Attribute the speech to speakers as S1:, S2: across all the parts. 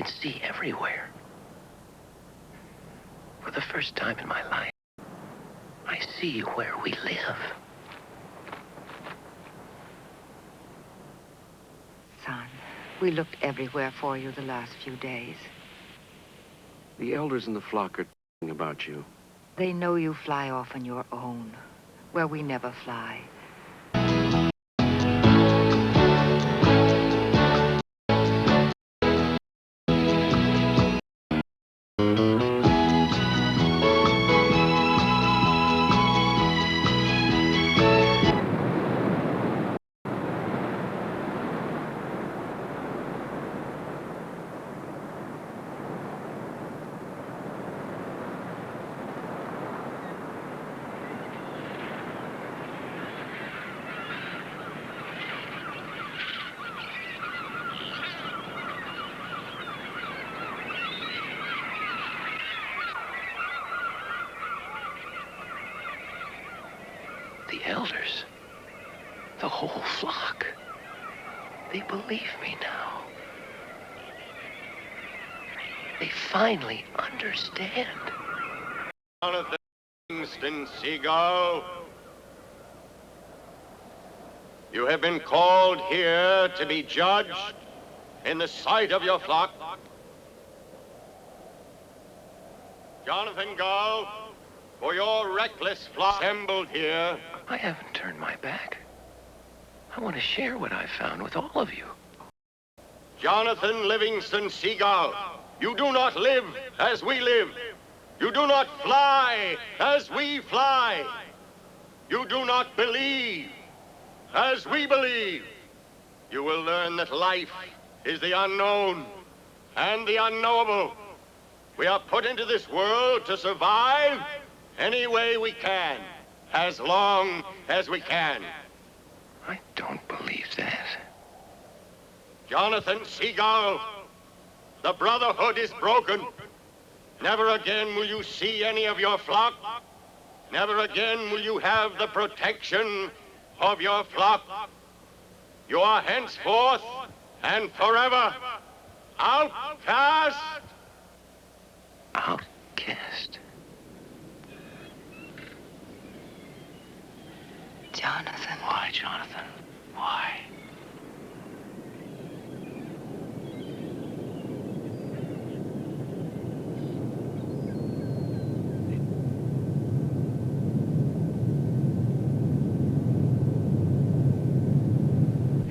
S1: can see everywhere. For the first time in my life, I see where we live.
S2: Son, we looked everywhere for you the last few days.
S3: The elders in the flock are talking about you.
S2: They know you fly off on your own, where we never fly.
S1: The elders, the whole flock, they believe me now. They finally understand.
S4: Jonathan Livingston Seagull, you have been called here to be judged in the sight of your flock. Jonathan Gull, for your reckless flock assembled here.
S1: I haven't turned my back. I want to share what I've found with all of you.
S4: Jonathan Livingston Seagull, you do not live as we live. You do not fly as we fly. You do not believe as we believe. You will learn that life is the unknown and the unknowable. We are put into this world to survive any way we can, as long as we can.
S1: I don't believe that.
S4: Jonathan Seagull, the brotherhood is broken. Never again will you see any of your flock. Never again will you have the protection of your flock. You are henceforth and forever outcast.
S1: Outcast?
S2: Jonathan.
S1: Why, Jonathan? Why?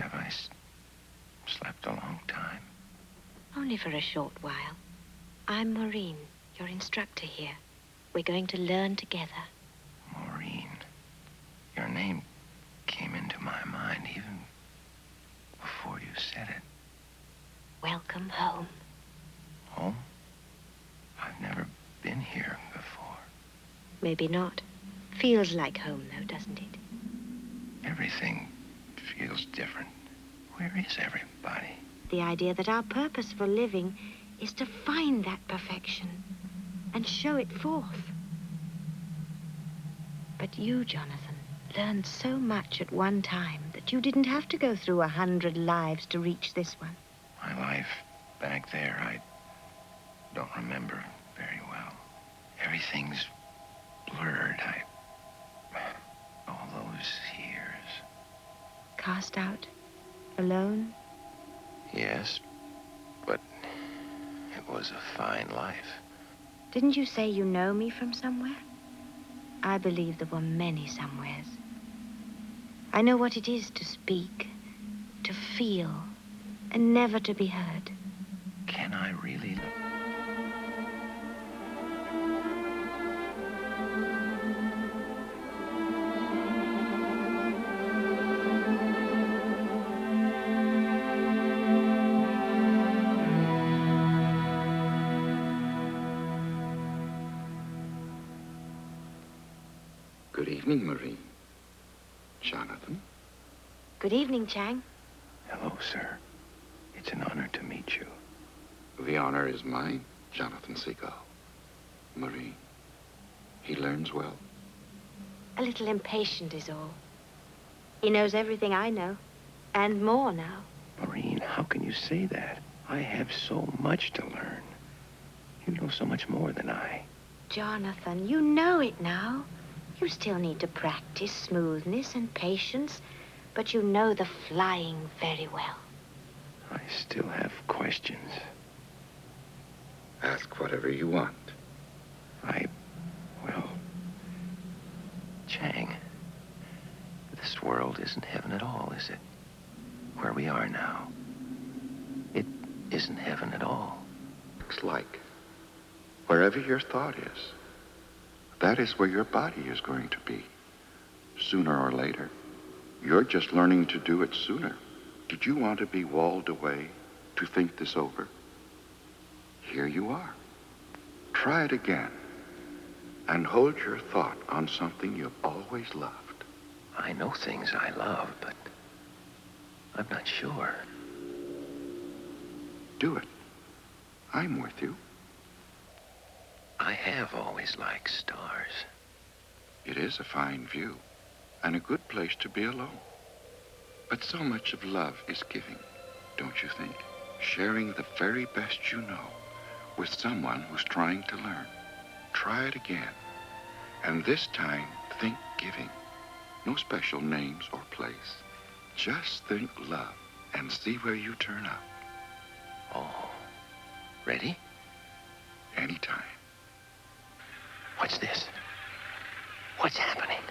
S1: Have I slept a long time?
S5: Only for a short while. I'm Maureen, your instructor here. We're going to learn together.
S1: Maureen. Your name came into my mind even before you said it.
S5: Welcome home.
S1: Home? I've never been here before.
S5: Maybe not. Feels like home, though, doesn't it?
S1: Everything feels different. Where is everybody?
S5: The idea that our purpose for living is to find that perfection and show it forth. But you, Jonathan, learned so much at one time that you didn't have to go through 100 lives to reach this one.
S1: My life back there, I don't remember very well. Everything's blurred. All those years.
S5: Cast out? Alone?
S1: Yes, but it was a fine life.
S5: Didn't you say you know me from somewhere? I believe there were many somewheres. I know what it is to speak, to feel, and never to be heard.
S1: Can I really?
S6: Good evening, Marie. Jonathan.
S5: Good evening, Chang.
S1: Hello, sir. It's an honor to meet you.
S6: The honor is mine, Jonathan Seagull. Marie, he learns well.
S5: A little impatient is all. He knows everything I know, and more now.
S1: Maureen, how can you say that? I have so much to learn. You know so much more than I.
S5: Jonathan, you know it now. You still need to practice smoothness and patience, but you know the flying very well.
S1: I still have questions.
S6: Ask whatever you want.
S1: Well, Chang, this world isn't heaven at all, is it? Where we are now. It isn't heaven at all.
S6: Looks like. Wherever your thought is, that is where your body is going to be. Sooner or later. You're just learning to do it sooner. Did you want to be walled away to think this over? Here you are. Try it again. And hold your thought on something you've always loved.
S1: I know things I love, but I'm not sure.
S6: Do it. I'm with you.
S1: I have always liked stars.
S6: It is a fine view and a good place to be alone. But so much of love is giving, don't you think? Sharing the very best you know with someone who's trying to learn. Try it again. And this time, think giving. No special names or place. Just think love and see where you turn up.
S1: Oh, ready?
S6: Anytime.
S1: What's this? What's happening?